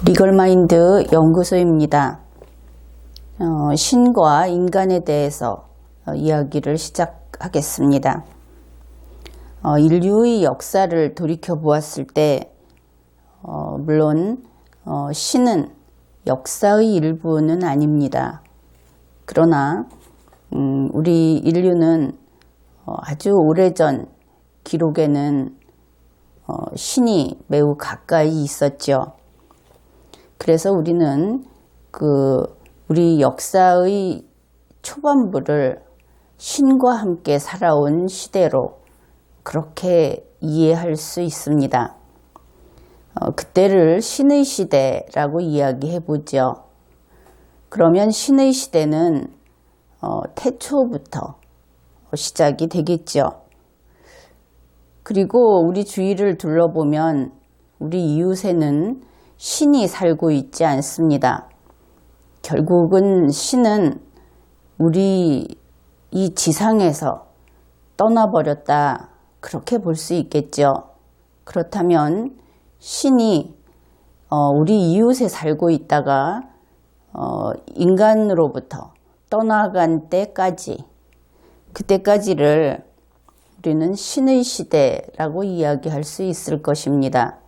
리걸마인드 연구소입니다. 신과 인간에 대해서 이야기를 시작하겠습니다. 인류의 역사를 돌이켜 보았을 때 물론 신은 역사의 일부는 아닙니다. 그러나 우리 인류는 아주 오래전 기록에는 신이 매우 가까이 있었죠. 그래서 우리는 우리 역사의 초반부를 신과 함께 살아온 시대로 그렇게 이해할 수 있습니다. 그때를 신의 시대라고 이야기해 보죠. 그러면 신의 시대는 태초부터 시작이 되겠죠. 그리고 우리 주위를 둘러보면 우리 이웃에는 신이 살고 있지 않습니다. 결국은 신은 우리 이 지상에서 떠나버렸다, 그렇게 볼 수 있겠죠. 그렇다면 신이 우리 이웃에 살고 있다가 인간으로부터 떠나간 때까지, 그때까지를 우리는 신의 시대라고 이야기할 수 있을 것입니다.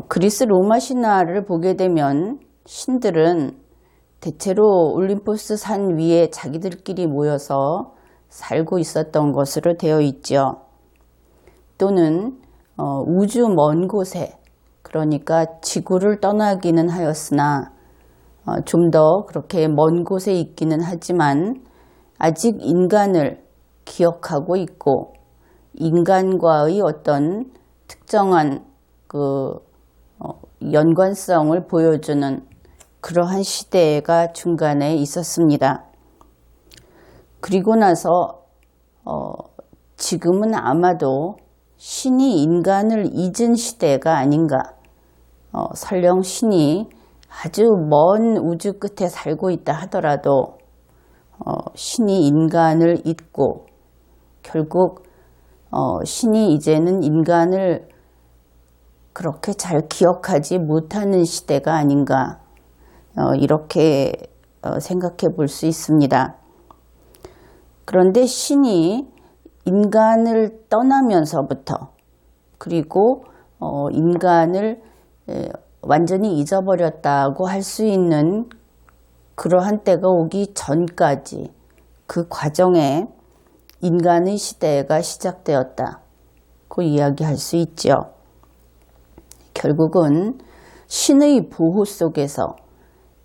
그리스 로마 신화를 보게 되면 신들은 대체로 올림포스 산 위에 자기들끼리 모여서 살고 있었던 것으로 되어 있죠. 또는 우주 먼 곳에, 그러니까 지구를 떠나기는 하였으나 좀 더 그렇게 먼 곳에 있기는 하지만 아직 인간을 기억하고 있고 인간과의 어떤 특정한 연관성을 보여주는 그러한 시대가 중간에 있었습니다. 그리고 나서 지금은 아마도 신이 인간을 잊은 시대가 아닌가. 설령 신이 아주 먼 우주 끝에 살고 있다 하더라도 신이 인간을 잊고 결국 신이 이제는 인간을 그렇게 잘 기억하지 못하는 시대가 아닌가, 이렇게 생각해 볼 수 있습니다. 그런데 신이 인간을 떠나면서부터, 그리고 인간을 완전히 잊어버렸다고 할 수 있는 그러한 때가 오기 전까지 그 과정에 인간의 시대가 시작되었다고 이야기할 수 있죠. 결국은 신의 보호 속에서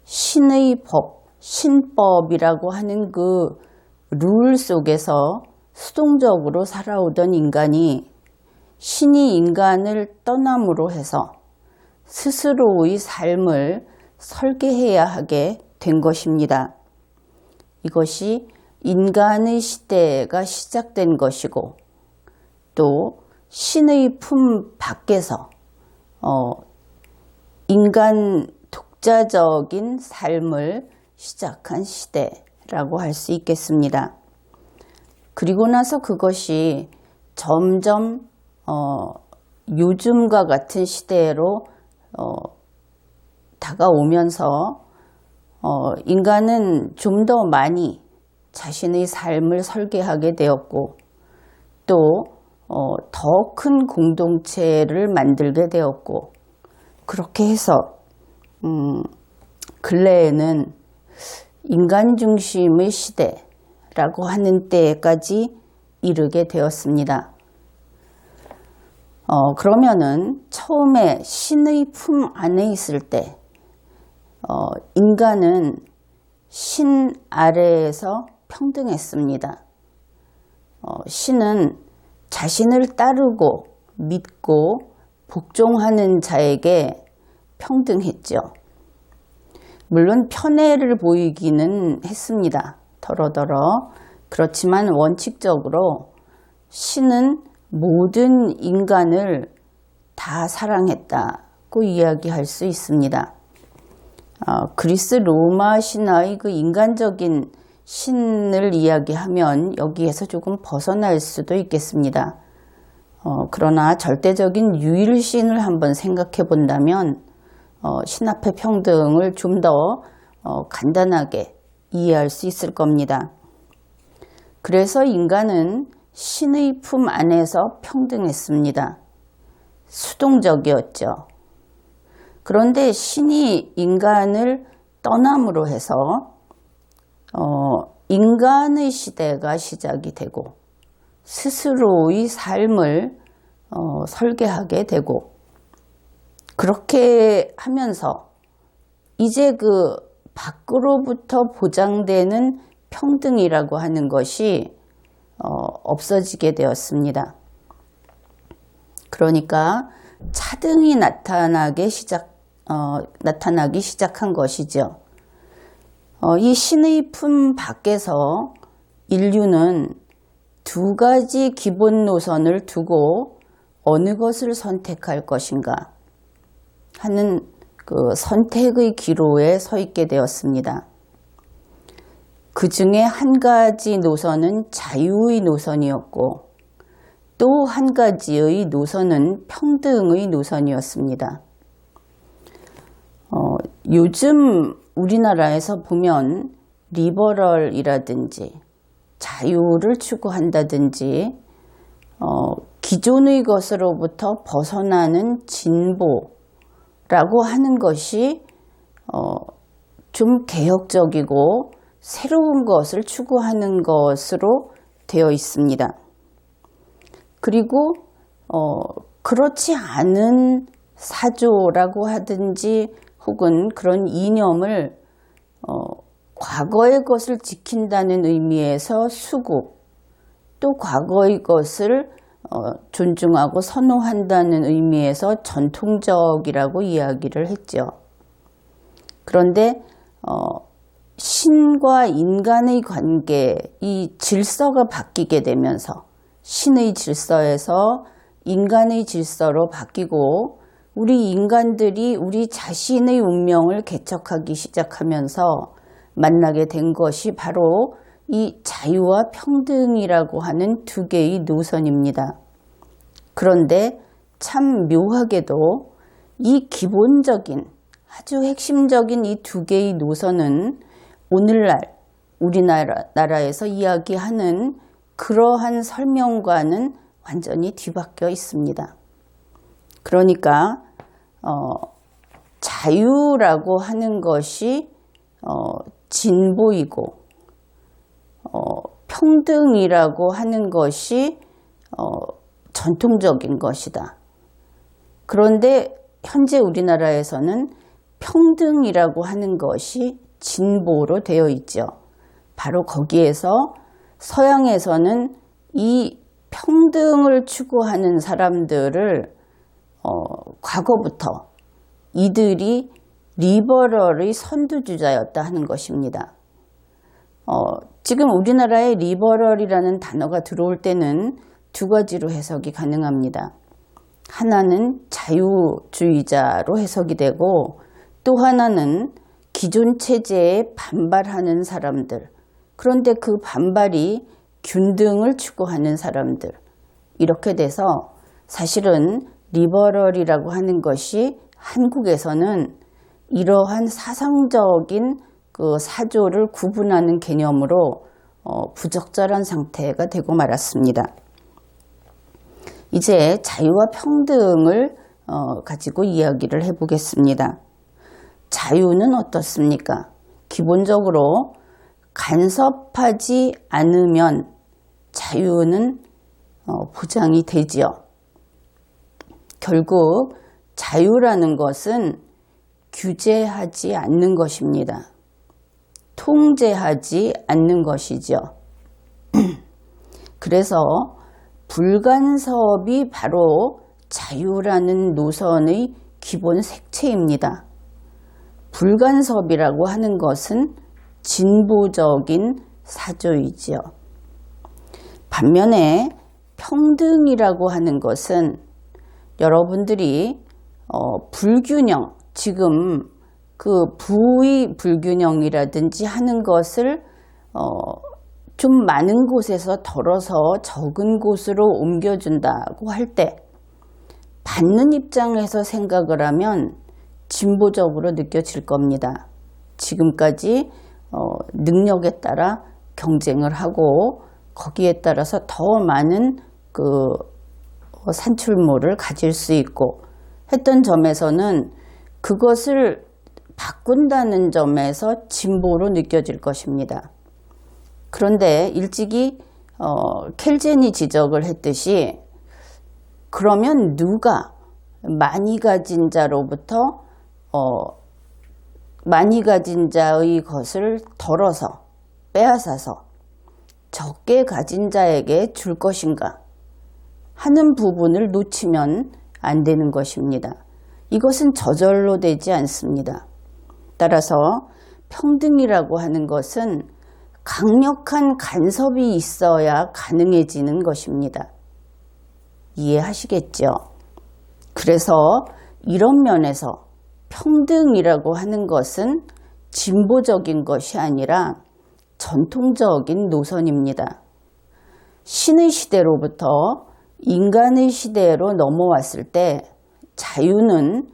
신의 법, 신법이라고 하는 그 룰 속에서 수동적으로 살아오던 인간이 신이 인간을 떠남으로 해서 스스로의 삶을 설계해야 하게 된 것입니다. 이것이 인간의 시대가 시작된 것이고 또 신의 품 밖에서 인간 독자적인 삶을 시작한 시대라고 할 수 있겠습니다. 그리고 나서 그것이 점점 요즘과 같은 시대로 다가오면서 인간은 좀 더 많이 자신의 삶을 설계하게 되었고 또 더 큰 공동체를 만들게 되었고, 그렇게 해서 근래에는 인간 중심의 시대라고 하는 때까지 이르게 되었습니다. 그러면은 처음에 신의 품 안에 있을 때 인간은 신 아래에서 평등했습니다. 신은 자신을 따르고 믿고 복종하는 자에게 평등했죠. 물론 편애를 보이기는 했습니다. 더러더러. 그렇지만 원칙적으로 신은 모든 인간을 다 사랑했다고 이야기할 수 있습니다. 그리스 로마 신화의 그 인간적인 신을 이야기하면 여기에서 조금 벗어날 수도 있겠습니다. 그러나 절대적인 유일신을 한번 생각해 본다면 신 앞에 평등을 좀 더 간단하게 이해할 수 있을 겁니다. 그래서 인간은 신의 품 안에서 평등했습니다. 수동적이었죠. 그런데 신이 인간을 떠남으로 해서 인간의 시대가 시작이 되고 스스로의 삶을 설계하게 되고 그렇게 하면서 이제 그 밖으로부터 보장되는 평등이라고 하는 것이 없어지게 되었습니다. 그러니까 차등이 나타나기 시작한 것이죠. 이 신의 품 밖에서 인류는 두 가지 기본 노선을 두고 어느 것을 선택할 것인가 하는 그 선택의 기로에 서 있게 되었습니다. 그 중에 한 가지 노선은 자유의 노선이었고 또 한 가지의 노선은 평등의 노선이었습니다. 요즘 우리나라에서 보면 리버럴이라든지 자유를 추구한다든지 기존의 것으로부터 벗어나는 진보라고 하는 것이 좀 개혁적이고 새로운 것을 추구하는 것으로 되어 있습니다. 그리고 그렇지 않은 사조라고 하든지 혹은 그런 이념을 과거의 것을 지킨다는 의미에서 수구, 또 과거의 것을 존중하고 선호한다는 의미에서 전통적이라고 이야기를 했죠. 그런데 신과 인간의 관계, 이 질서가 바뀌게 되면서 신의 질서에서 인간의 질서로 바뀌고 우리 인간들이 우리 자신의 운명을 개척하기 시작하면서 만나게 된 것이 바로 이 자유와 평등이라고 하는 두 개의 노선입니다. 그런데 참 묘하게도 이 기본적인 아주 핵심적인 이 두 개의 노선은 오늘날 우리나라에서 이야기하는 그러한 설명과는 완전히 뒤바뀌어 있습니다. 그러니까 자유라고 하는 것이 진보이고 평등이라고 하는 것이 전통적인 것이다. 그런데 현재 우리나라에서는 평등이라고 하는 것이 진보로 되어 있죠. 바로 거기에서 서양에서는 이 평등을 추구하는 사람들을 과거부터 이들이 리버럴의 선두주자였다 하는 것입니다. 지금 우리나라에 리버럴이라는 단어가 들어올 때는 두 가지로 해석이 가능합니다. 하나는 자유주의자로 해석이 되고 또 하나는 기존 체제에 반발하는 사람들, 그런데 그 반발이 균등을 추구하는 사람들, 이렇게 돼서 사실은 리버럴이라고 하는 것이 한국에서는 이러한 사상적인 그 사조를 구분하는 개념으로 부적절한 상태가 되고 말았습니다. 이제 자유와 평등을 가지고 이야기를 해보겠습니다. 자유는 어떻습니까? 기본적으로 간섭하지 않으면 자유는 보장이 되지요. 결국 자유라는 것은 규제하지 않는 것입니다. 통제하지 않는 것이죠. 그래서 불간섭이 바로 자유라는 노선의 기본 색채입니다. 불간섭이라고 하는 것은 진보적인 사조이지요. 반면에 평등이라고 하는 것은 여러분들이 불균형, 지금 그 부의 불균형이라든지 하는 것을 좀 많은 곳에서 덜어서 적은 곳으로 옮겨준다고 할 때 받는 입장에서 생각을 하면 진보적으로 느껴질 겁니다. 지금까지 능력에 따라 경쟁을 하고 거기에 따라서 더 많은 산출물을 가질 수 있고 했던 점에서는 그것을 바꾼다는 점에서 진보로 느껴질 것입니다. 그런데 일찍이 켈젠이 지적을 했듯이 그러면 누가 많이 가진 자로부터 많이 가진 자의 것을 덜어서 빼앗아서 적게 가진 자에게 줄 것인가 하는 부분을 놓치면 안 되는 것입니다. 이것은 저절로 되지 않습니다. 따라서 평등이라고 하는 것은 강력한 간섭이 있어야 가능해지는 것입니다. 이해하시겠죠? 그래서 이런 면에서 평등이라고 하는 것은 진보적인 것이 아니라 전통적인 노선입니다. 신의 시대로부터 인간의 시대로 넘어왔을 때 자유는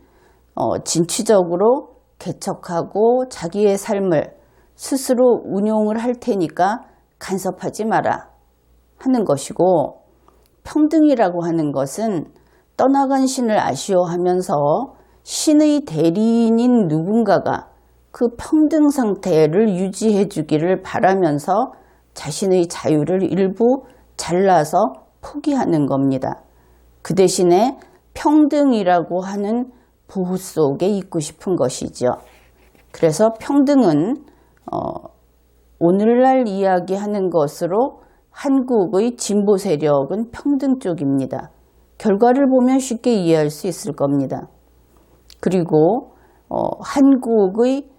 진취적으로 개척하고 자기의 삶을 스스로 운용을 할 테니까 간섭하지 마라 하는 것이고, 평등이라고 하는 것은 떠나간 신을 아쉬워하면서 신의 대리인인 누군가가 그 평등 상태를 유지해 주기를 바라면서 자신의 자유를 일부 잘라서 포기하는 겁니다. 그 대신에 평등이라고 하는 보호 속에 있고 싶은 것이죠. 그래서 평등은 오늘날 이야기하는 것으로 한국의 진보 세력은 평등 쪽입니다. 결과를 보면 쉽게 이해할 수 있을 겁니다. 그리고 한국의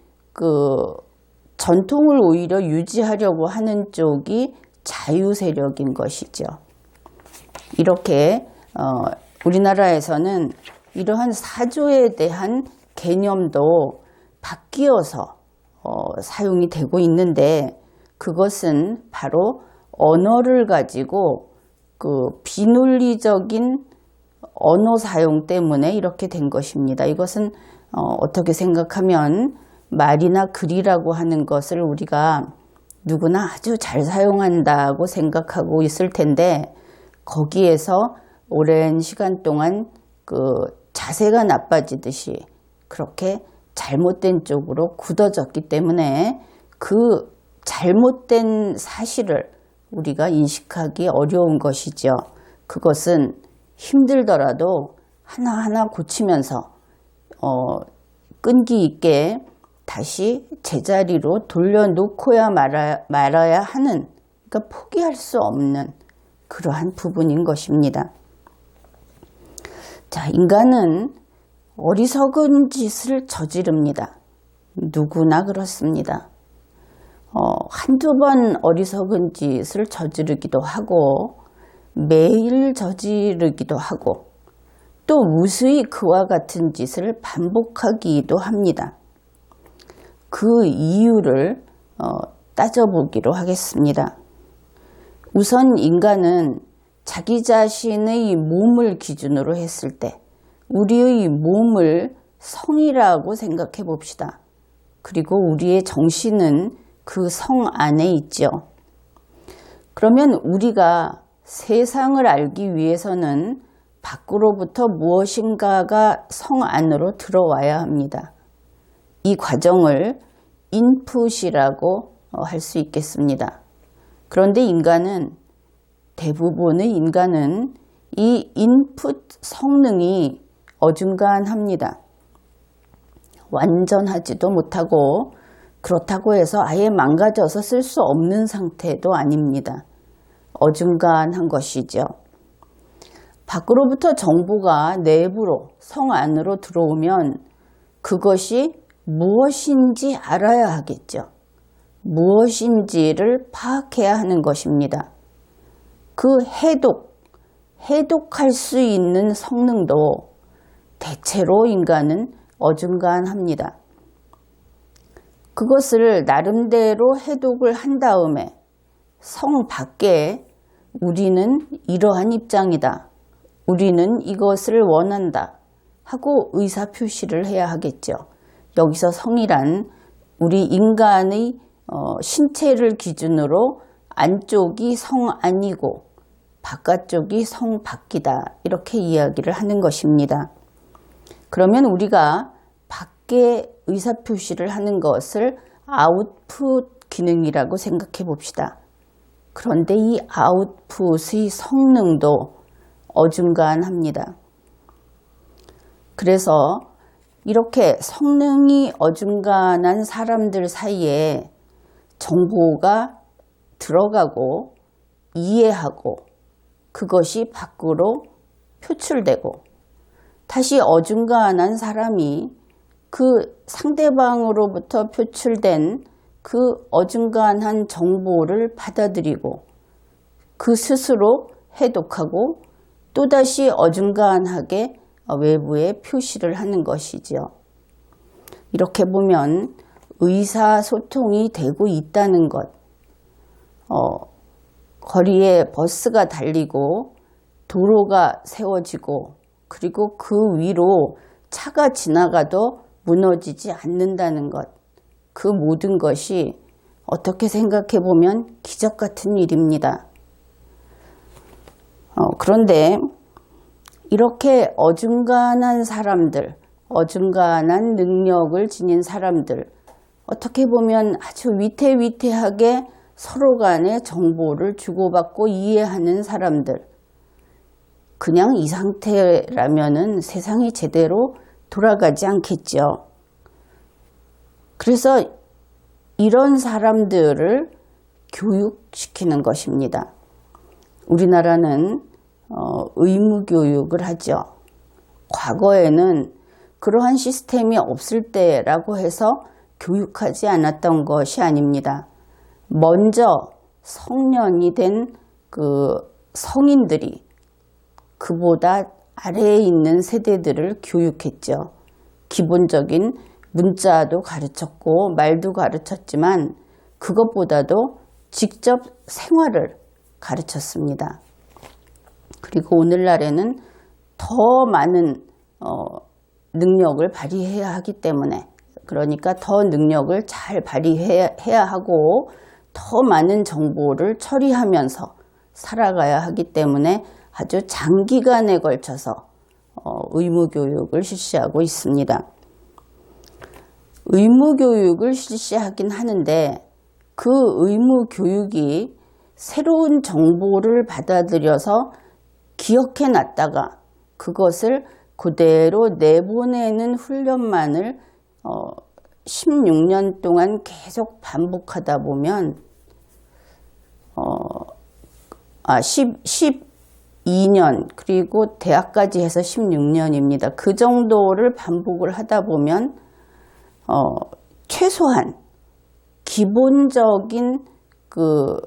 전통을 오히려 유지하려고 하는 쪽이 자유 세력인 것이죠. 이렇게 우리나라에서는 이러한 사조에 대한 개념도 바뀌어서 사용이 되고 있는데, 그것은 바로 언어를 가지고 비논리적인 언어 사용 때문에 이렇게 된 것입니다. 이것은 어떻게 생각하면 말이나 글이라고 하는 것을 우리가 누구나 아주 잘 사용한다고 생각하고 있을 텐데, 거기에서 오랜 시간 동안 자세가 나빠지듯이 그렇게 잘못된 쪽으로 굳어졌기 때문에 그 잘못된 사실을 우리가 인식하기 어려운 것이죠. 그것은 힘들더라도 하나하나 고치면서 끈기 있게 다시 제자리로 돌려놓고야 말아야 하는, 그러니까 포기할 수 없는 그러한 부분인 것입니다. 자, 인간은 어리석은 짓을 저지릅니다. 누구나 그렇습니다. 한두 번 어리석은 짓을 저지르기도 하고 매일 저지르기도 하고 또 무수히 그와 같은 짓을 반복하기도 합니다. 그 이유를 따져보기로 하겠습니다. 우선 인간은 자기 자신의 몸을 기준으로 했을 때 우리의 몸을 성이라고 생각해 봅시다. 그리고 우리의 정신은 그 성 안에 있죠. 그러면 우리가 세상을 알기 위해서는 밖으로부터 무엇인가가 성 안으로 들어와야 합니다. 이 과정을 인풋이라고 할 수 있겠습니다. 그런데 대부분의 인간은 이 인풋 성능이 어중간합니다. 완전하지도 못하고 그렇다고 해서 아예 망가져서 쓸 수 없는 상태도 아닙니다. 어중간한 것이죠. 밖으로부터 정보가 내부로 성 안으로 들어오면 그것이 무엇인지 알아야 하겠죠. 무엇인지를 파악해야 하는 것입니다. 그 해독할 수 있는 성능도 대체로 인간은 어중간합니다. 그것을 나름대로 해독을 한 다음에 성 밖에 우리는 이러한 입장이다. 우리는 이것을 원한다. 하고 의사표시를 해야 하겠죠. 여기서 성이란 우리 인간의 신체를 기준으로 안쪽이 성 안이고 바깥쪽이 성 밖이다. 이렇게 이야기를 하는 것입니다. 그러면 우리가 밖에 의사표시를 하는 것을 아웃풋 기능이라고 생각해 봅시다. 그런데 이 아웃풋의 성능도 어중간합니다. 그래서 이렇게 성능이 어중간한 사람들 사이에 정보가 들어가고 이해하고 그것이 밖으로 표출되고 다시 어중간한 사람이 그 상대방으로부터 표출된 그 어중간한 정보를 받아들이고 그 스스로 해독하고 또다시 어중간하게 외부에 표시를 하는 것이지요. 이렇게 보면 의사소통이 되고 있다는 것, 거리에 버스가 달리고 도로가 세워지고 그리고 그 위로 차가 지나가도 무너지지 않는다는 것, 그 모든 것이 어떻게 생각해 보면 기적 같은 일입니다. 그런데 이렇게 어중간한 사람들, 어중간한 능력을 지닌 사람들, 어떻게 보면 아주 위태위태하게 서로 간에 정보를 주고받고 이해하는 사람들, 그냥 이 상태라면은 세상이 제대로 돌아가지 않겠죠. 그래서 이런 사람들을 교육시키는 것입니다. 우리나라는 의무교육을 하죠. 과거에는 그러한 시스템이 없을 때라고 해서 교육하지 않았던 것이 아닙니다. 먼저 성년이 된 그 성인들이 그보다 아래에 있는 세대들을 교육했죠. 기본적인 문자도 가르쳤고 말도 가르쳤지만 그것보다도 직접 생활을 가르쳤습니다. 그리고 오늘날에는 더 많은 능력을 발휘해야 하기 때문에, 그러니까 더 능력을 잘 발휘해야 하고 더 많은 정보를 처리하면서 살아가야 하기 때문에 아주 장기간에 걸쳐서 의무교육을 실시하고 있습니다. 의무교육을 실시하긴 하는데 그 의무교육이 새로운 정보를 받아들여서 기억해 놨다가 그것을 그대로 내보내는 훈련만을 16년 동안 계속 반복하다 보면 12년 그리고 대학까지 해서 16년입니다. 그 정도를 반복을 하다 보면 최소한 기본적인 그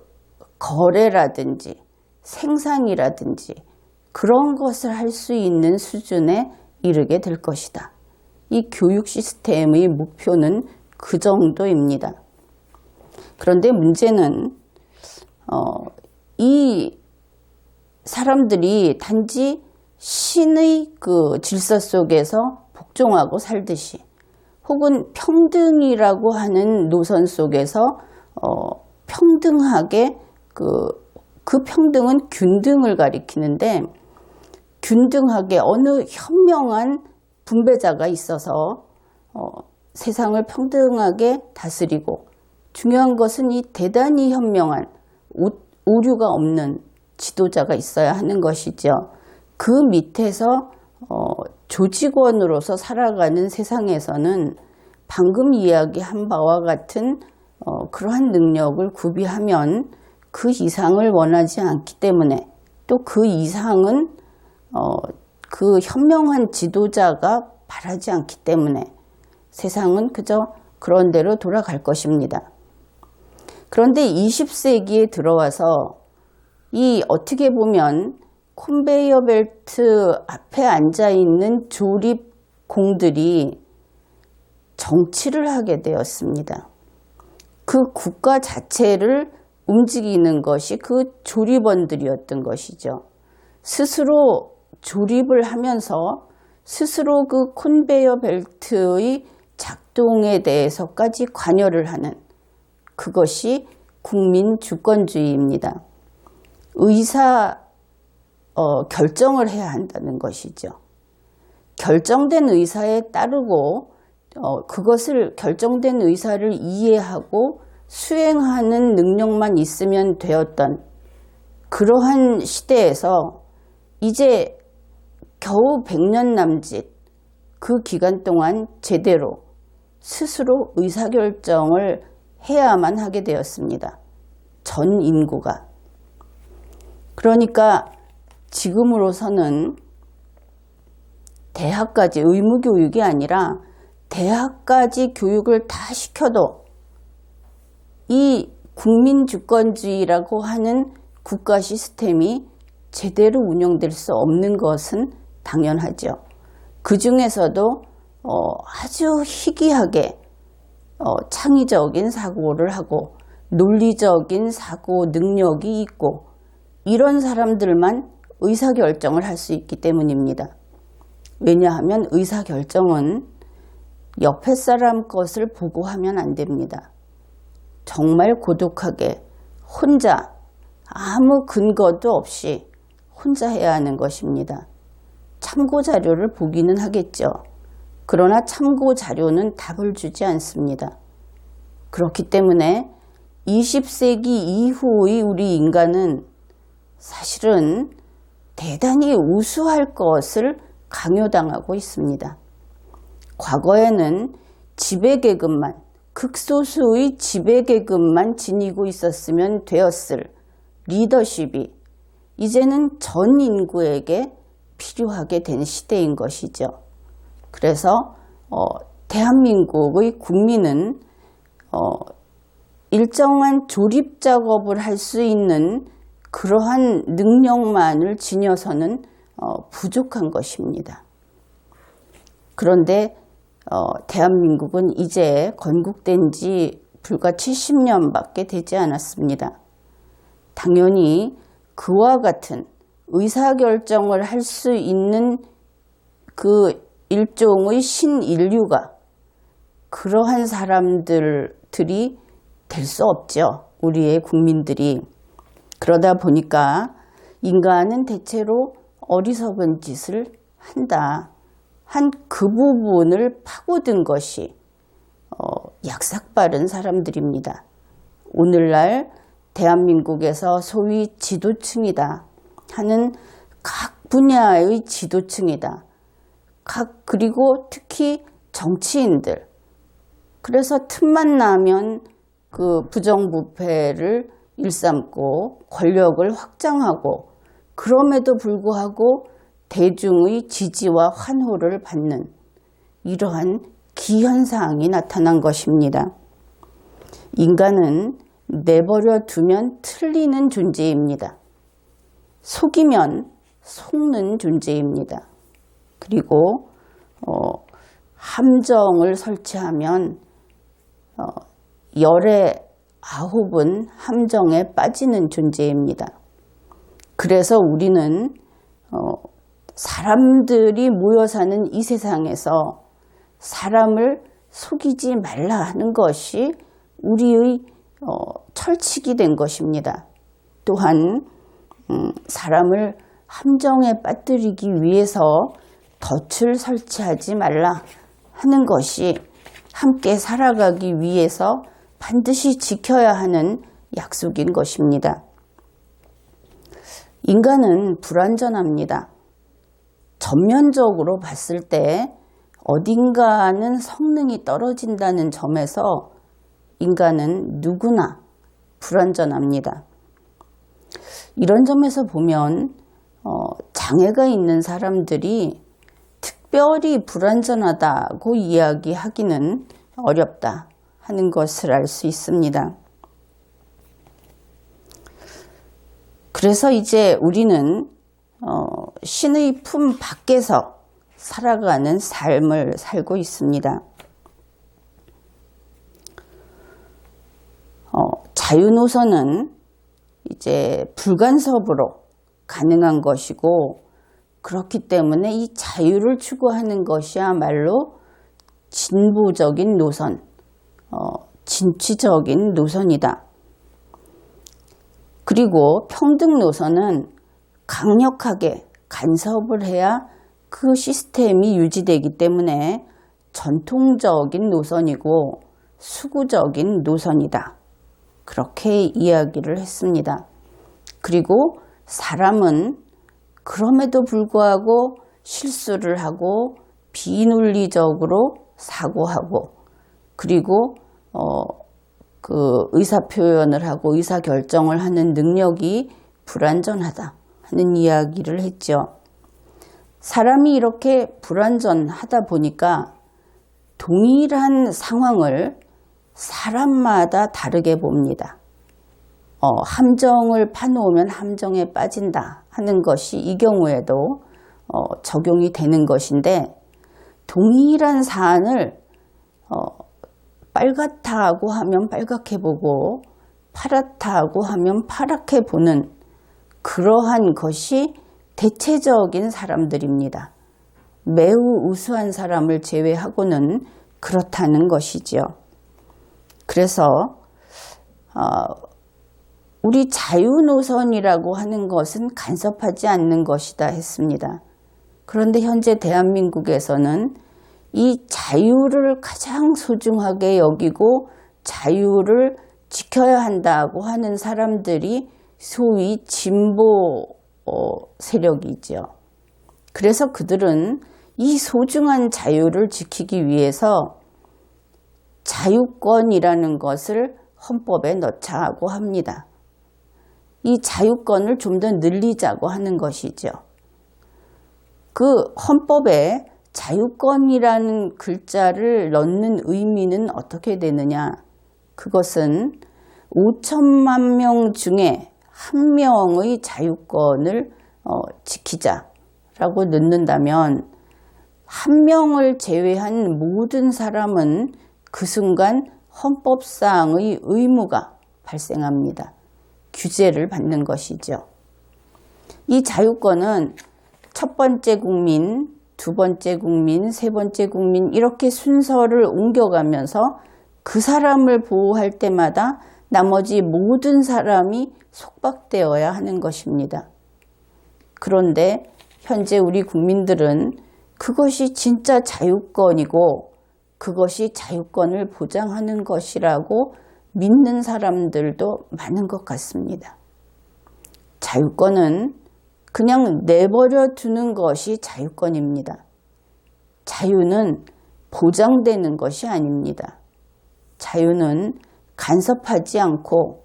거래라든지 생산이라든지 그런 것을 할 수 있는 수준에 이르게 될 것이다. 이 교육 시스템의 목표는 그 정도입니다. 그런데 문제는 이 사람들이 단지 신의 그 질서 속에서 복종하고 살듯이 혹은 평등이라고 하는 노선 속에서 평등하게 그 평등은 균등을 가리키는데 균등하게 어느 현명한 분배자가 있어서 세상을 평등하게 다스리고 중요한 것은 이 대단히 현명한 오류가 없는 지도자가 있어야 하는 것이죠. 그 밑에서 조직원으로서 살아가는 세상에서는 방금 이야기한 바와 같은 그러한 능력을 구비하면 그 이상을 원하지 않기 때문에 또 그 이상은 그 현명한 지도자가 바라지 않기 때문에 세상은 그저 그런 대로 돌아갈 것입니다. 그런데 20세기에 들어와서 이 어떻게 보면 컨베이어 벨트 앞에 앉아있는 조립공들이 정치를 하게 되었습니다. 그 국가 자체를 움직이는 것이 그 조립원들이었던 것이죠. 스스로 조립을 하면서 스스로 그 컨베이어 벨트의 작동에 대해서까지 관여를 하는 그것이 국민 주권주의입니다. 결정을 해야 한다는 것이죠. 결정된 의사에 따르고 그것을 결정된 의사를 이해하고 수행하는 능력만 있으면 되었던 그러한 시대에서 이제 겨우 100년 남짓 그 기간 동안 제대로 스스로 의사결정을 해야만 하게 되었습니다. 전 인구가. 그러니까 지금으로서는 대학까지 의무교육이 아니라 대학까지 교육을 다 시켜도 이 국민주권주의라고 하는 국가 시스템이 제대로 운영될 수 없는 것은 당연하죠. 그 중에서도 아주 희귀하게 창의적인 사고를 하고 논리적인 사고 능력이 있고 이런 사람들만 의사결정을 할 수 있기 때문입니다. 왜냐하면 의사결정은 옆에 사람 것을 보고 하면 안 됩니다. 정말 고독하게 혼자 아무 근거도 없이 혼자 해야 하는 것입니다. 참고 자료를 보기는 하겠죠. 그러나 참고 자료는 답을 주지 않습니다. 그렇기 때문에 20세기 이후의 우리 인간은 사실은 대단히 우수할 것을 강요당하고 있습니다. 과거에는 지배계급만, 극소수의 지배계급만 지니고 있었으면 되었을 리더십이 이제는 전 인구에게 필요하게 된 시대인 것이죠. 그래서 대한민국의 국민은 일정한 조립 작업을 할 수 있는 그러한 능력만을 지녀서는 부족한 것입니다. 그런데 대한민국은 이제 건국된 지 불과 70년밖에 되지 않았습니다. 당연히 그와 같은 의사결정을 할 수 있는 그 일종의 신인류가 그러한 사람들이 될 수 없죠. 우리의 국민들이. 그러다 보니까 인간은 대체로 어리석은 짓을 한다. 한 그 부분을 파고든 것이 약삭빠른 사람들입니다. 오늘날 대한민국에서 소위 지도층이다 하는 각 분야의 지도층이다. 그리고 특히 정치인들. 그래서 틈만 나면 그 부정부패를 일삼고 권력을 확장하고 그럼에도 불구하고 대중의 지지와 환호를 받는 이러한 기현상이 나타난 것입니다. 인간은 내버려 두면 틀리는 존재입니다. 속이면 속는 존재입니다. 그리고 함정을 설치하면 열의 9은 함정에 빠지는 존재입니다. 그래서 우리는 사람들이 모여 사는 이 세상에서 사람을 속이지 말라 하는 것이 우리의 철칙이 된 것입니다. 또한 사람을 함정에 빠뜨리기 위해서 덫을 설치하지 말라 하는 것이 함께 살아가기 위해서 반드시 지켜야 하는 약속인 것입니다. 인간은 불완전합니다. 전면적으로 봤을 때 어딘가는 성능이 떨어진다는 점에서 인간은 누구나 불완전합니다. 이런 점에서 보면 장애가 있는 사람들이 특별히 불완전하다고 이야기하기는 어렵다 하는 것을 알 수 있습니다. 그래서 이제 우리는 신의 품 밖에서 살아가는 삶을 살고 있습니다. 자유노선은 이제 불간섭으로 가능한 것이고, 그렇기 때문에 이 자유를 추구하는 것이야말로 진보적인 노선, 진취적인 노선이다. 그리고 평등 노선은 강력하게 간섭을 해야 그 시스템이 유지되기 때문에 전통적인 노선이고 수구적인 노선이다. 그렇게 이야기를 했습니다. 그리고 사람은 그럼에도 불구하고 실수를 하고 비논리적으로 사고하고, 그리고 그 의사표현을 하고 의사결정을 하는 능력이 불완전하다 하는 이야기를 했죠. 사람이 이렇게 불완전하다 보니까 동일한 상황을 사람마다 다르게 봅니다. 함정을 파놓으면 함정에 빠진다 하는 것이 이 경우에도 적용이 되는 것인데, 동일한 사안을 빨갛다 하고 하면 빨갛게 보고 파랗다 하고 하면 파랗게 보는 그러한 것이 대체적인 사람들입니다. 매우 우수한 사람을 제외하고는 그렇다는 것이지요. 그래서 우리 자유노선이라고 하는 것은 간섭하지 않는 것이다 했습니다. 그런데 현재 대한민국에서는 이 자유를 가장 소중하게 여기고 자유를 지켜야 한다고 하는 사람들이 소위 진보 세력이죠. 그래서 그들은 이 소중한 자유를 지키기 위해서 자유권이라는 것을 헌법에 넣자고 합니다. 이 자유권을 좀 더 늘리자고 하는 것이죠. 그 헌법에 자유권이라는 글자를 넣는 의미는 어떻게 되느냐? 그것은 5천만 명 중에 한 명의 자유권을 지키자라고 넣는다면, 한 명을 제외한 모든 사람은 그 순간 헌법상의 의무가 발생합니다. 규제를 받는 것이죠. 이 자유권은 첫 번째 국민, 두 번째 국민, 세 번째 국민 이렇게 순서를 옮겨가면서 그 사람을 보호할 때마다 나머지 모든 사람이 속박되어야 하는 것입니다. 그런데 현재 우리 국민들은 그것이 진짜 자유권이고 그것이 자유권을 보장하는 것이라고 믿는 사람들도 많은 것 같습니다. 자유권은 그냥 내버려 두는 것이 자유권입니다. 자유는 보장되는 것이 아닙니다. 자유는 간섭하지 않고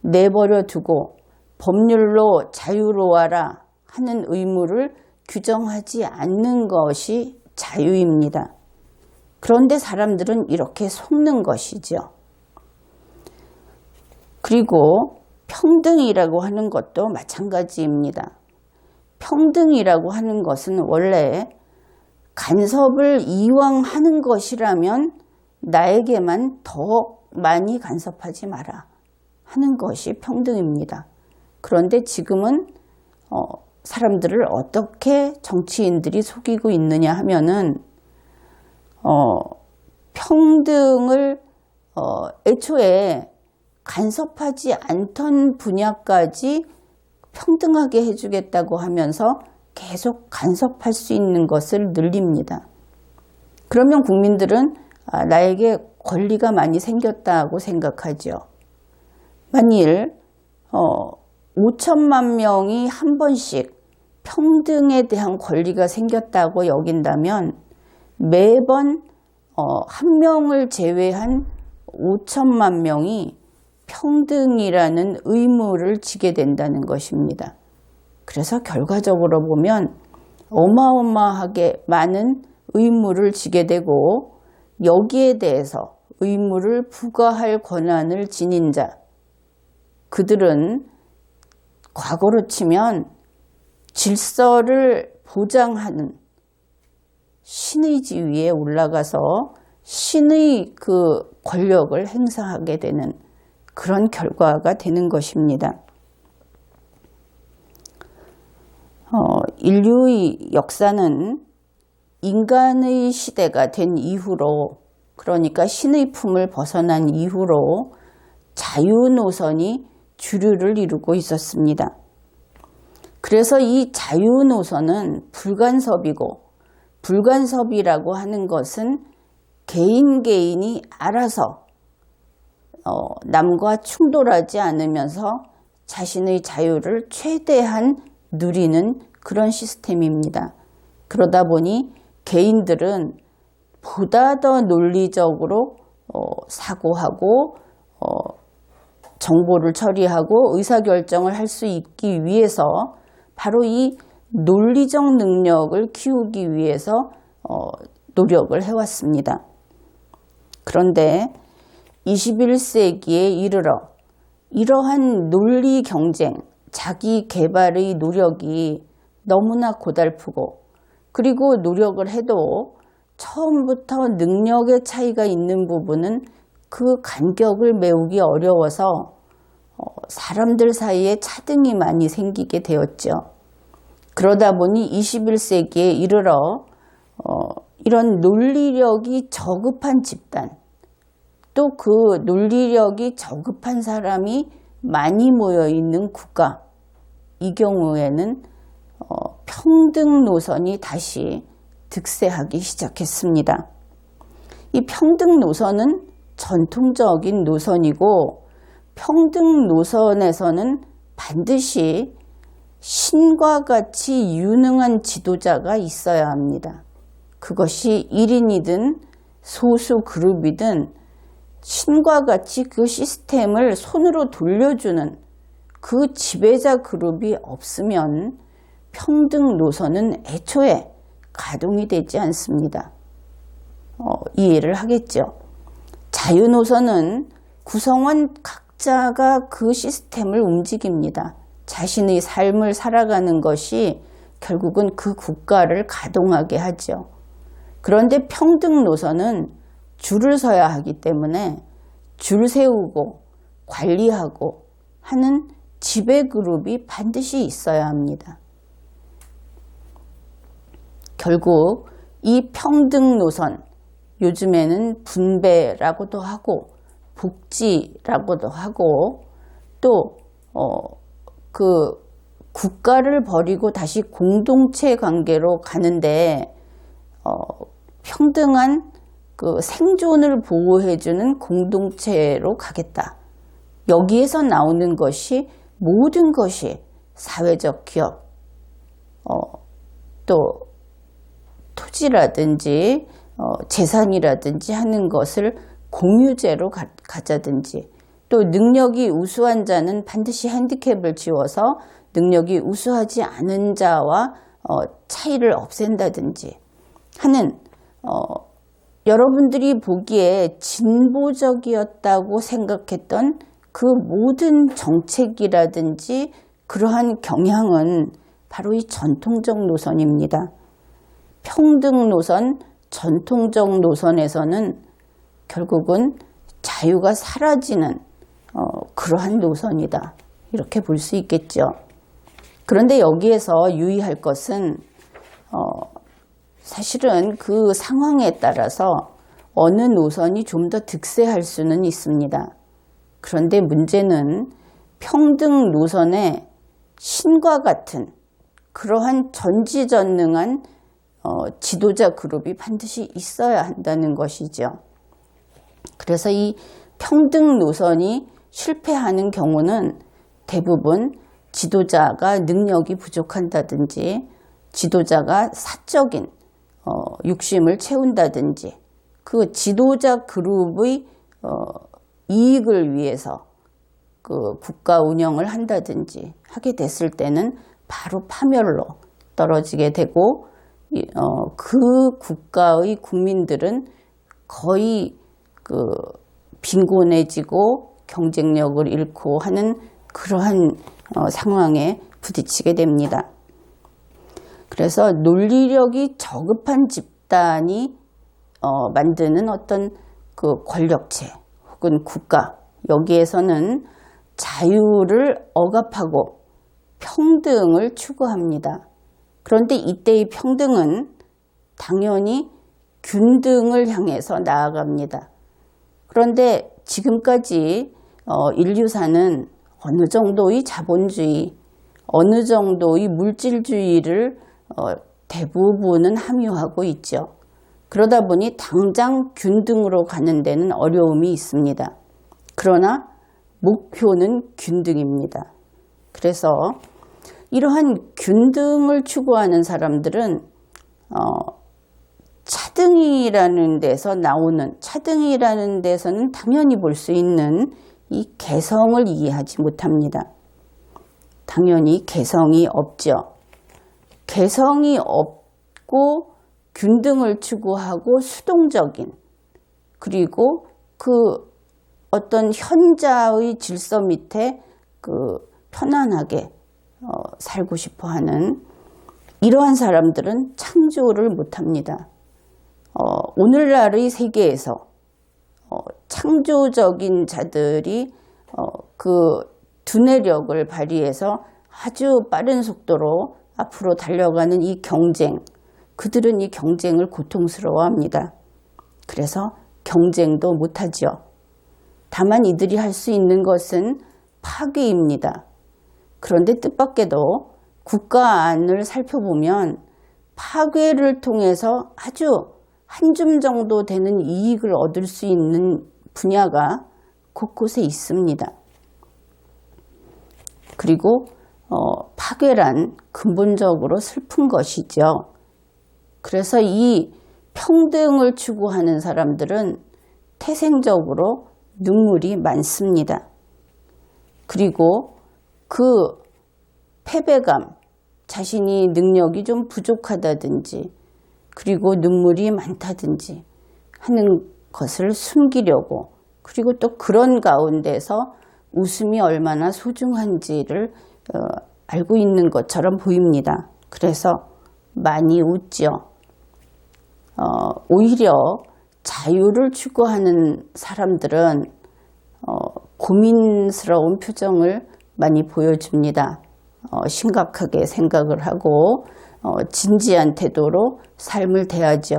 내버려 두고 법률로 자유로워라 하는 의무를 규정하지 않는 것이 자유입니다. 그런데 사람들은 이렇게 속는 것이죠. 그리고 평등이라고 하는 것도 마찬가지입니다. 평등이라고 하는 것은 원래 간섭을 이왕 하는 것이라면 나에게만 더 많이 간섭하지 마라 하는 것이 평등입니다. 그런데 지금은 사람들을 어떻게 정치인들이 속이고 있느냐 하면은 평등을 애초에 간섭하지 않던 분야까지 평등하게 해주겠다고 하면서 계속 간섭할 수 있는 것을 늘립니다. 그러면 국민들은 나에게 권리가 많이 생겼다고 생각하죠. 만일 5천만 명이 한 번씩 평등에 대한 권리가 생겼다고 여긴다면 매번 한 명을 제외한 5천만 명이 평등이라는 의무를 지게 된다는 것입니다. 그래서 결과적으로 보면 어마어마하게 많은 의무를 지게 되고 여기에 대해서 의무를 부과할 권한을 지닌 자, 그들은 과거로 치면 질서를 보장하는 신의 지위에 올라가서 신의 그 권력을 행사하게 되는 그런 결과가 되는 것입니다. 인류의 역사는 인간의 시대가 된 이후로, 그러니까 신의 품을 벗어난 이후로 자유노선이 주류를 이루고 있었습니다. 그래서 이 자유노선은 불간섭이고, 불간섭이라고 하는 것은 개인이 알아서 남과 충돌하지 않으면서 자신의 자유를 최대한 누리는 그런 시스템입니다. 그러다 보니 개인들은 보다 더 논리적으로 사고하고 정보를 처리하고 의사결정을 할 수 있기 위해서 바로 이 논리적 능력을 키우기 위해서 노력을 해왔습니다. 그런데 21세기에 이르러 이러한 논리 경쟁, 자기 개발의 노력이 너무나 고달프고, 그리고 노력을 해도 처음부터 능력의 차이가 있는 부분은 그 간격을 메우기 어려워서 사람들 사이에 차등이 많이 생기게 되었죠. 그러다 보니 21세기에 이르러 이런 논리력이 저급한 집단, 또 그 논리력이 저급한 사람이 많이 모여 있는 국가, 이 경우에는 평등 노선이 다시 득세하기 시작했습니다. 이 평등 노선은 전통적인 노선이고, 평등 노선에서는 반드시 신과 같이 유능한 지도자가 있어야 합니다. 그것이 1인이든 소수 그룹이든 신과 같이 그 시스템을 손으로 돌려주는 그 지배자 그룹이 없으면 평등 노선은 애초에 가동이 되지 않습니다. 이해를 하겠죠. 자유 노선은 구성원 각자가 그 시스템을 움직입니다. 자신의 삶을 살아가는 것이 결국은 그 국가를 가동하게 하죠. 그런데 평등 노선은 줄을 서야 하기 때문에 줄 세우고 관리하고 하는 지배 그룹이 반드시 있어야 합니다. 결국 이 평등 노선, 요즘에는 분배라고도 하고 복지라고도 하고, 또 그 국가를 버리고 다시 공동체 관계로 가는데 평등한 그 생존을 보호해주는 공동체로 가겠다. 여기에서 나오는 것이 모든 것이 사회적 기업, 또 토지라든지 재산이라든지 하는 것을 공유제로 가자든지, 또 능력이 우수한 자는 반드시 핸디캡을 지워서 능력이 우수하지 않은 자와 차이를 없앤다든지 하는 여러분들이 보기에 진보적이었다고 생각했던 그 모든 정책이라든지 그러한 경향은 바로 이 전통적 노선입니다. 평등 노선, 전통적 노선에서는 결국은 자유가 사라지는 그러한 노선이다, 이렇게 볼 수 있겠죠. 그런데 여기에서 유의할 것은 사실은 그 상황에 따라서 어느 노선이 좀 더 득세할 수는 있습니다. 그런데 문제는 평등 노선에 신과 같은 그러한 전지전능한 지도자 그룹이 반드시 있어야 한다는 것이죠. 그래서 이 평등 노선이 실패하는 경우는 대부분 지도자가 능력이 부족한다든지, 지도자가 사적인 욕심을 채운다든지, 그 지도자 그룹의 이익을 위해서 그 국가 운영을 한다든지 하게 됐을 때는 바로 파멸로 떨어지게 되고, 그 국가의 국민들은 거의 그 빈곤해지고 경쟁력을 잃고 하는 그러한 상황에 부딪히게 됩니다. 그래서 논리력이 저급한 집단이 만드는 어떤 그 권력체 혹은 국가, 여기에서는 자유를 억압하고 평등을 추구합니다. 그런데 이때의 평등은 당연히 균등을 향해서 나아갑니다. 그런데 지금까지 인류사는 어느 정도의 자본주의, 어느 정도의 물질주의를 대부분은 함유하고 있죠. 그러다 보니 당장 균등으로 가는 데는 어려움이 있습니다. 그러나 목표는 균등입니다. 그래서 이러한 균등을 추구하는 사람들은 차등이라는 데서는 당연히 볼 수 있는 이 개성을 이해하지 못합니다. 당연히 개성이 없죠. 개성이 없고 균등을 추구하고 수동적인, 그리고 그 어떤 현자의 질서 밑에 편안하게 살고 싶어 하는 이러한 사람들은 창조를 못합니다. 오늘날의 세계에서 창조적인 자들이 두뇌력을 발휘해서 아주 빠른 속도로 앞으로 달려가는 이 경쟁, 그들은 이 경쟁을 고통스러워합니다. 그래서 경쟁도 못하죠. 다만 이들이 할 수 있는 것은 파괴입니다. 그런데 뜻밖에도 국가 안을 살펴보면 파괴를 통해서 아주 한 줌 정도 되는 이익을 얻을 수 있는 분야가 곳곳에 있습니다. 그리고 파괴란 근본적으로 슬픈 것이죠. 그래서 이 평등을 추구하는 사람들은 태생적으로 눈물이 많습니다. 그리고 그 패배감, 자신이 능력이 좀 부족하다든지, 그리고 눈물이 많다든지 하는 것을 숨기려고, 그리고 또 그런 가운데서 웃음이 얼마나 소중한지를 알고 있는 것처럼 보입니다. 그래서 많이 웃죠. 오히려 자유를 추구하는 사람들은 고민스러운 표정을 많이 보여줍니다. 심각하게 생각을 하고 진지한 태도로 삶을 대하죠.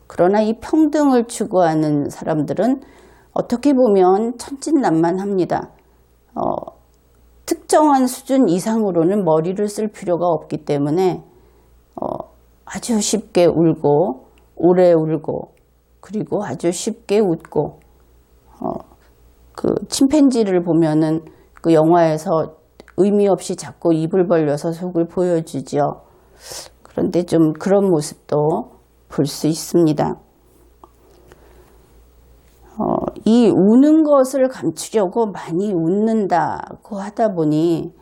그러나 이 평등을 추구하는 사람들은 어떻게 보면 천진난만합니다. 특정한 수준 이상으로는 머리를 쓸 필요가 없기 때문에 아주 쉽게 울고 오래 울고, 그리고 아주 쉽게 웃고, 그 침팬지를 보면은 그 영화에서 의미 없이 자꾸 입을 벌려서 속을 보여주죠. 그런데 좀 그런 모습도 볼 수 있습니다. 이 우는 것을 감추려고 많이 웃는다고 하다 보니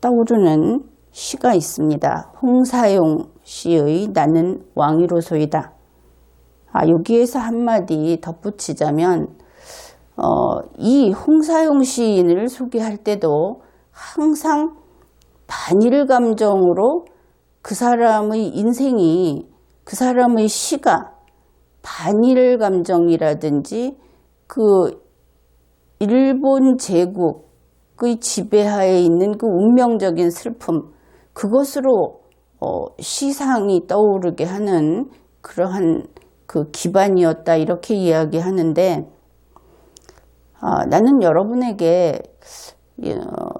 떠오르는 시가 있습니다. 홍사용 시의 나는 왕이로소이다. 여기에서 한마디 덧붙이자면 이 홍사용 시인을 소개할 때도 항상 반일 감정으로 그 사람의 인생이, 그 사람의 시가 반일 감정이라든지 그 일본 제국의 지배하에 있는 그 운명적인 슬픔, 그것으로 시상이 떠오르게 하는 그러한 그 기반이었다, 이렇게 이야기하는데, 나는 여러분에게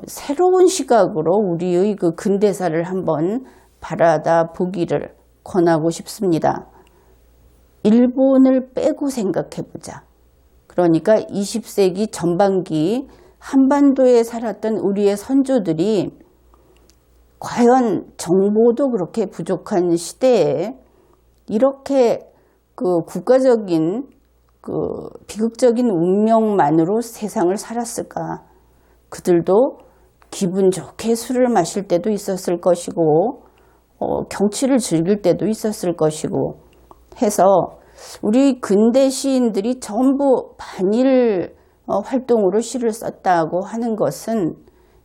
새로운 시각으로 우리의 그 근대사를 한번 바라다 보기를 권하고 싶습니다. 일본을 빼고 생각해보자. 그러니까 20세기 전반기 한반도에 살았던 우리의 선조들이 과연 정보도 그렇게 부족한 시대에 이렇게 그 국가적인 그 비극적인 운명만으로 세상을 살았을까? 그들도 기분 좋게 술을 마실 때도 있었을 것이고, 경치를 즐길 때도 있었을 것이고 해서 우리 근대 시인들이 전부 반일 활동으로 시를 썼다고 하는 것은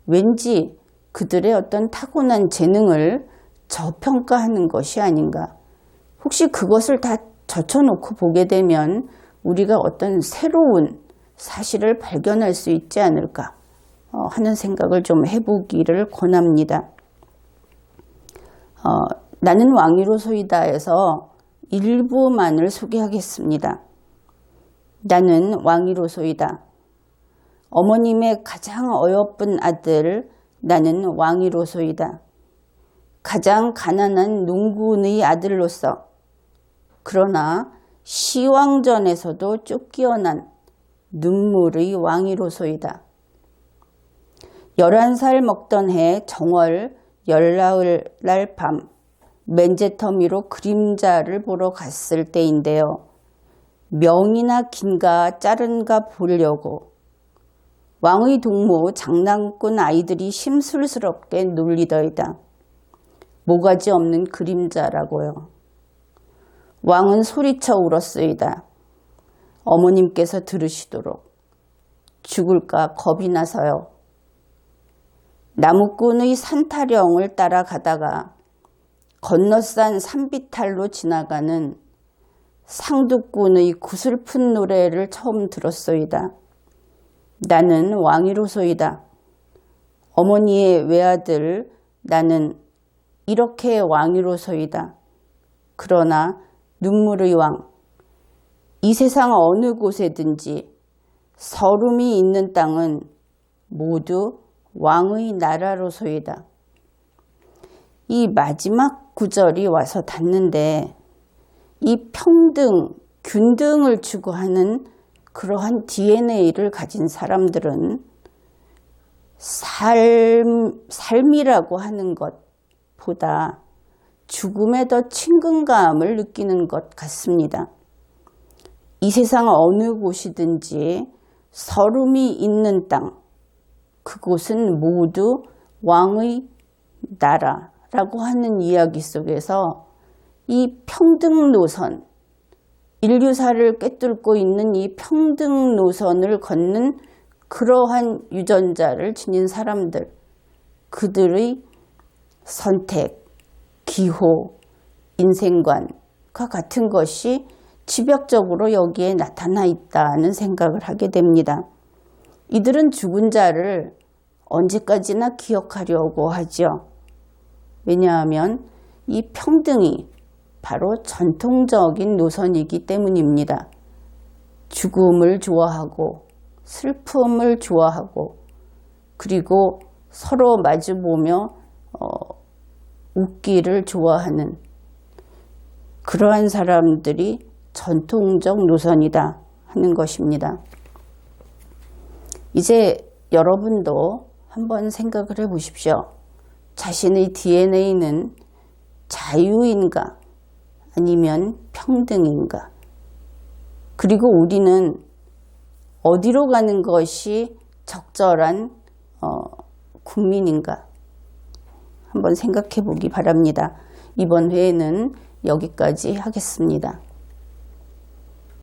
왠지 그들의 어떤 타고난 재능을 저평가하는 것이 아닌가. 혹시 그것을 다 젖혀놓고 보게 되면 우리가 어떤 새로운 사실을 발견할 수 있지 않을까 하는 생각을 좀 해보기를 권합니다. 나는 왕이로소이다에서 일부만을 소개하겠습니다. 나는 왕이로소이다. 어머님의 가장 어여쁜 아들 나는 왕이로소이다. 가장 가난한 농군의 아들로서 그러나 시왕전에서도 쫓겨난 눈물의 왕이로소이다. 11살 먹던 해 정월 열나흘 날 밤 맨제터미로 그림자를 보러 갔을 때인데요. 명이나 긴가 짧은가 보려고 왕의 동무 장난꾼 아이들이 심술스럽게 놀리더이다. 모가지 없는 그림자라고요. 왕은 소리쳐 울었소이다. 어머님께서 들으시도록. 죽을까 겁이 나서요. 나무꾼의 산타령을 따라가다가 건너산 산비탈로 지나가는 상두꾼의 구슬픈 노래를 처음 들었소이다. 나는 왕이로소이다. 어머니의 외아들 나는 이렇게 왕이로소이다. 그러나 눈물의 왕, 이 세상 어느 곳에든지 서름이 있는 땅은 모두 왕의 나라로소이다. 이 마지막 구절이 와서 닿는데 이 평등, 균등을 추구하는 그러한 DNA를 가진 사람들은 삶이라고 하는 것보다 죽음에 더 친근감을 느끼는 것 같습니다. 이 세상 어느 곳이든지 서름이 있는 땅, 그곳은 모두 왕의 나라라고 하는 이야기 속에서 이 평등 노선, 인류사를 꿰뚫고 있는 이 평등 노선을 걷는 그러한 유전자를 지닌 사람들, 그들의 선택, 기호, 인생관과 같은 것이 집약적으로 여기에 나타나 있다는 생각을 하게 됩니다. 이들은 죽은 자를 언제까지나 기억하려고 하죠. 왜냐하면 이 평등이 바로 전통적인 노선이기 때문입니다. 죽음을 좋아하고 슬픔을 좋아하고 그리고 서로 마주보며 웃기를 좋아하는 그러한 사람들이 전통적 노선이다 하는 것입니다. 이제 여러분도 한번 생각을 해보십시오. 자신의 DNA는 자유인가 아니면 평등인가? 그리고 우리는 어디로 가는 것이 적절한 국민인가? 한번 생각해 보기 바랍니다. 이번 회에는 여기까지 하겠습니다.